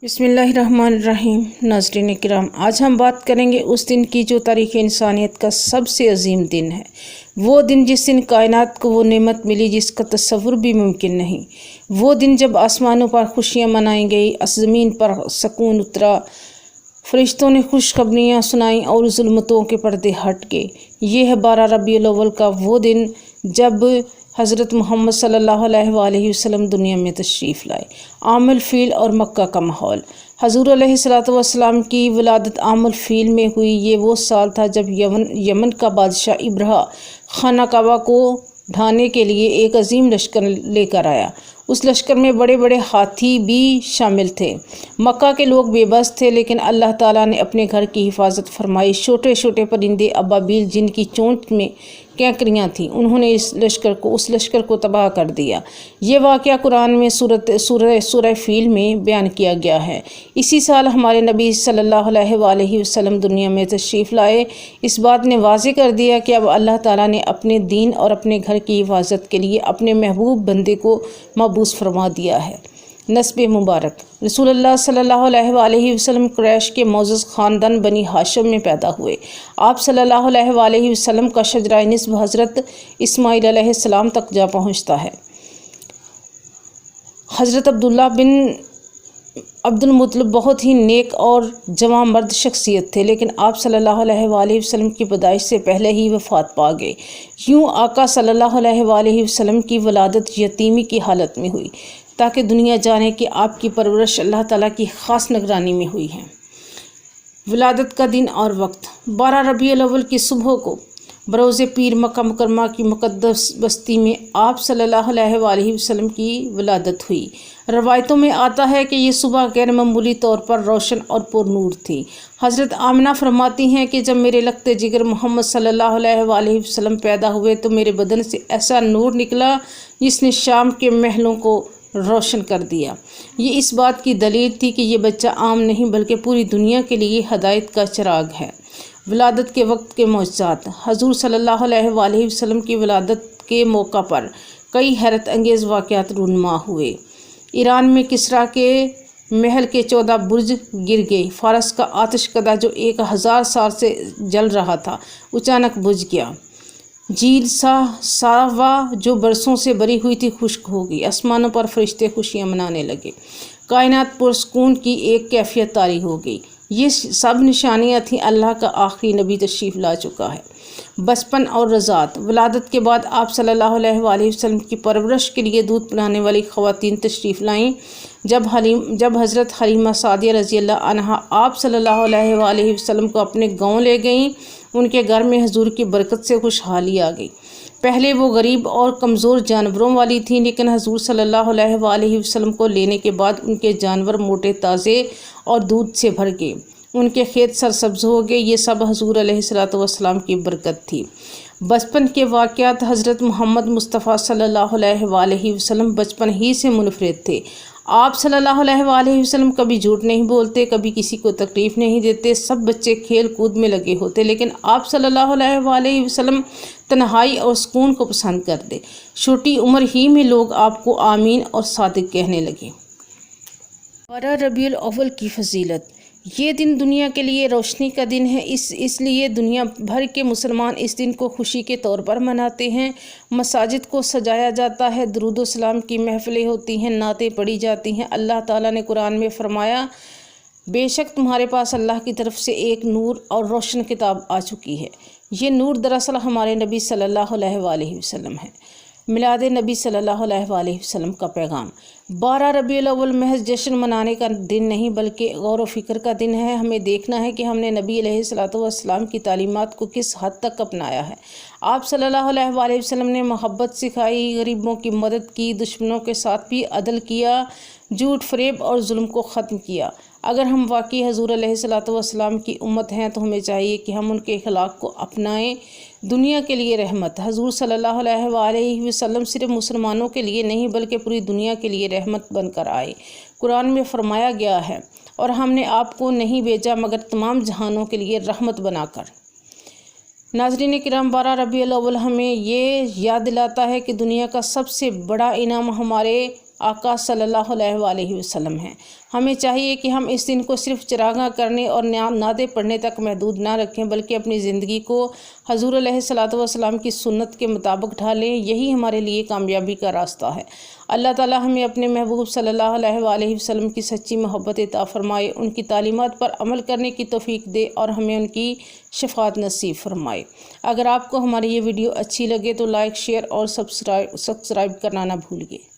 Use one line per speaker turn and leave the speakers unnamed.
بسم اللہ الرحمن الرحیم۔ ناظرین کرام، آج ہم بات کریں گے اس دن کی جو تاریخ انسانیت کا سب سے عظیم دن ہے۔ وہ دن جس دن کائنات کو وہ نعمت ملی جس کا تصور بھی ممکن نہیں۔ وہ دن جب آسمانوں پر خوشیاں منائی گئی، زمین پر سکون اترا، فرشتوں نے خوشخبریاں سنائیں اور ظلمتوں کے پردے ہٹ گئے۔ یہ ہے 12 ربیع الاول کا وہ دن جب حضرت محمد صلی اللہ علیہ وآلہ وسلم دنیا میں تشریف لائے۔ عام الفیل اور مکہ کا ماحول۔ حضور علیہ الصلوۃ والسلام کی ولادت عام الفیل میں ہوئی۔ یہ وہ سال تھا جب یمن کا بادشاہ ابرہہ خانہ کعبہ کو ڈھانے کے لیے ایک عظیم لشکر لے کر آیا۔ اس لشکر میں بڑے بڑے ہاتھی بھی شامل تھے۔ مکہ کے لوگ بے بس تھے، لیکن اللہ تعالیٰ نے اپنے گھر کی حفاظت فرمائی۔ چھوٹے چھوٹے پرندے ابابیل جن کی چونچ میں کینکریاں تھیں، انہوں نے اس لشکر کو تباہ کر دیا۔ یہ واقعہ قرآن میں سورہ فیل میں بیان کیا گیا ہے۔ اسی سال ہمارے نبی صلی اللہ علیہ وآلہ وسلم دنیا میں تشریف لائے۔ اس بات نے واضح کر دیا کہ اب اللہ تعالیٰ نے اپنے دین اور اپنے گھر کی حفاظت کے لیے اپنے محبوب بندے کو مبعوث فرما دیا ہے۔ نسب مبارک۔ رسول اللہ صلی اللہ علیہ وآلہ وسلم قریش کے معزز خاندان بنی ہاشم میں پیدا ہوئے۔ آپ صلی اللہ علیہ وآلہ وسلم کا شجرہ نسب حضرت اسماعیل علیہ السلام تک جا پہنچتا ہے۔ حضرت عبداللہ بن عبد المطلب بہت ہی نیک اور جواں مرد شخصیت تھے، لیکن آپ صلی اللہ علیہ وآلہ وسلم کی پیدائش سے پہلے ہی وفات پا گئے۔ یوں آقا صلی اللہ علیہ وآلہ وسلم کی ولادت یتیمی کی حالت میں ہوئی، تاکہ دنیا جانے کہ آپ کی پرورش اللہ تعالیٰ کی خاص نگرانی میں ہوئی ہے۔ ولادت کا دن اور وقت۔ 12 ربیع الاول کی صبح کو بروز پیر مکہ مکرمہ کی مقدس بستی میں آپ صلی اللہ علیہ وآلہ وسلم کی ولادت ہوئی۔ روایتوں میں آتا ہے کہ یہ صبح غیر معمولی طور پر روشن اور پر نور تھی۔ حضرت آمنہ فرماتی ہیں کہ جب میرے لگتے جگر محمد صلی اللہ علیہ وآلہ وسلم پیدا ہوئے تو میرے بدن سے ایسا نور نکلا جس نے شام کے محلوں کو روشن کر دیا۔ یہ اس بات کی دلیل تھی کہ یہ بچہ عام نہیں بلکہ پوری دنیا کے لیے ہدایت کا چراغ ہے۔ ولادت کے وقت کے معجزات۔ حضور صلی اللہ علیہ وآلہ وسلم کی ولادت کے موقع پر کئی حیرت انگیز واقعات رونما ہوئے۔ ایران میں کسریٰ کے محل کے 14 برج گر گئے۔ فارس کا آتش کدہ جو 1000 سال سے جل رہا تھا اچانک بجھ گیا۔ جھیل ساوا جو برسوں سے بری ہوئی تھی خشک ہو گئی۔ آسمانوں پر فرشتے خوشیاں منانے لگے۔ کائنات پرسکون کی ایک کیفیت طاری ہو گئی۔ یہ سب نشانیاں تھیں اللہ کا آخری نبی تشریف لا چکا ہے۔ بچپن اور رضاعت۔ ولادت کے بعد آپ صلی اللہ علیہ وآلہ وسلم کی پرورش کے لیے دودھ پلانے والی خواتین تشریف لائیں۔ جب حضرت حلیمہ سعدیہ رضی اللہ عنہا آپ صلی اللہ علیہ وآلہ وسلم کو اپنے گاؤں لے گئیں، ان کے گھر میں حضور کی برکت سے خوشحالی آ گئی۔ پہلے وہ غریب اور کمزور جانوروں والی تھیں، لیکن حضور صلی اللہ علیہ وآلہ وسلم کو لینے کے بعد ان کے جانور موٹے، تازے اور دودھ سے بھر گئے۔ ان کے کھیت سرسبز ہو گئے۔ یہ سب حضور علیہ الصلوۃ والسلام کی برکت تھی۔ بچپن کے واقعات۔ حضرت محمد مصطفیٰ صلی اللہ علیہ وآلہ وسلم بچپن ہی سے منفرد تھے۔ آپ صلی اللہ علیہ وآلہ وسلم کبھی جھوٹ نہیں بولتے، کبھی کسی کو تکلیف نہیں دیتے۔ سب بچے کھیل کود میں لگے ہوتے، لیکن آپ صلی اللہ علیہ وآلہ وسلم تنہائی اور سکون کو پسند کرتے۔ چھوٹی عمر ہی میں لوگ آپ کو آمین اور صادق کہنے لگے۔ 12 ربیع الاول کی فضیلت۔ یہ دن دنیا کے لیے روشنی کا دن ہے، اس لیے دنیا بھر کے مسلمان اس دن کو خوشی کے طور پر مناتے ہیں۔ مساجد کو سجایا جاتا ہے، درود و سلام کی محفلیں ہوتی ہیں، نعتیں پڑھی جاتی ہیں۔ اللہ تعالیٰ نے قرآن میں فرمایا، بے شک تمہارے پاس اللہ کی طرف سے ایک نور اور روشن کتاب آ چکی ہے۔ یہ نور دراصل ہمارے نبی صلی اللہ علیہ وآلہ وسلم ہے۔ میلاد نبی صلی اللہ علیہ وآلہ وسلم کا پیغام۔ 12 ربیع الاول محض جشن منانے کا دن نہیں بلکہ غور و فکر کا دن ہے۔ ہمیں دیکھنا ہے کہ ہم نے نبی علیہ الصلوۃ والسلام کی تعلیمات کو کس حد تک اپنایا ہے۔ آپ صلی اللہ علیہ وآلہ وسلم نے محبت سکھائی، غریبوں کی مدد کی، دشمنوں کے ساتھ بھی عدل کیا، جھوٹ فریب اور ظلم کو ختم کیا۔ اگر ہم واقعی حضور علیہ الصلوۃ والسلام کی امت ہیں تو ہمیں چاہیے کہ ہم ان کے اخلاق کو اپنائیں۔ دنیا کے لیے رحمت۔ حضور صلی اللہ علیہ وآلہ وسلم صرف مسلمانوں کے لیے نہیں بلکہ پوری دنیا کے لیے رحمت بن کر آئے۔ قرآن میں فرمایا گیا ہے، اور ہم نے آپ کو نہیں بھیجا مگر تمام جہانوں کے لیے رحمت بنا کر۔ ناظرین کرام، 12 ربیع الاول ہمیں یہ یاد دلاتا ہے کہ دنیا کا سب سے بڑا انعام ہمارے آقا صلی اللہ علیہ وآلہ وسلم ہیں۔ ہمیں چاہیے کہ ہم اس دن کو صرف چراغاں کرنے اور نعتیں پڑھنے تک محدود نہ رکھیں، بلکہ اپنی زندگی کو حضور علیہ الصلوۃ والسلام کی سنت کے مطابق ڈھالیں۔ یہی ہمارے لیے کامیابی کا راستہ ہے۔ اللہ تعالی ہمیں اپنے محبوب صلی اللہ علیہ وآلہ وسلم کی سچی محبت عطا فرمائے، ان کی تعلیمات پر عمل کرنے کی توفیق دے اور ہمیں ان کی شفاعت نصیب فرمائے۔ اگر آپ کو ہماری یہ ویڈیو اچھی لگے تو لائک، شیئر اور سبسکرائب کرنا نہ بھولیے۔